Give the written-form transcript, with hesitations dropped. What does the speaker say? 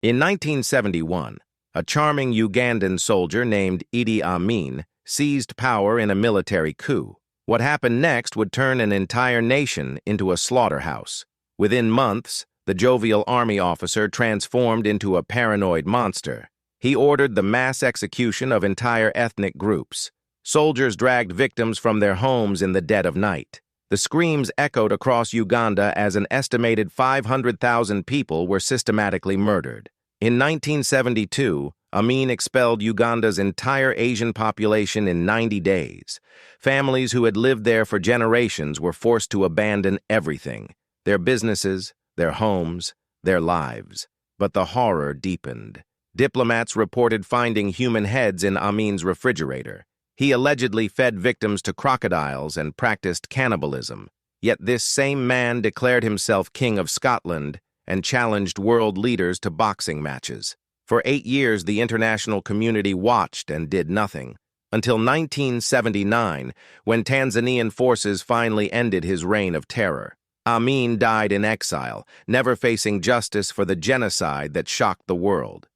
In 1971, a charming Ugandan soldier named Amin seized power in a military coup. What happened next would turn an entire nation into a slaughterhouse. Within months, the jovial army officer transformed into a paranoid monster. He ordered the mass execution of entire ethnic groups. Soldiers dragged victims from their homes in the dead of night. The screams echoed across Uganda as an estimated 500,000 people were systematically murdered. In 1972, Amin expelled Uganda's entire Asian population in 90 days. Families who had lived there for generations were forced to abandon everything: their businesses, their homes, their lives. But the horror deepened. Diplomats reported finding human heads in Amin's refrigerator. He allegedly fed victims to crocodiles and practiced cannibalism. Yet this same man declared himself King of Scotland and challenged world leaders to boxing matches. For 8 years, the international community watched and did nothing, until 1979, when Tanzanian forces finally ended his reign of terror. Amin died in exile, never facing justice for the genocide that shocked the world.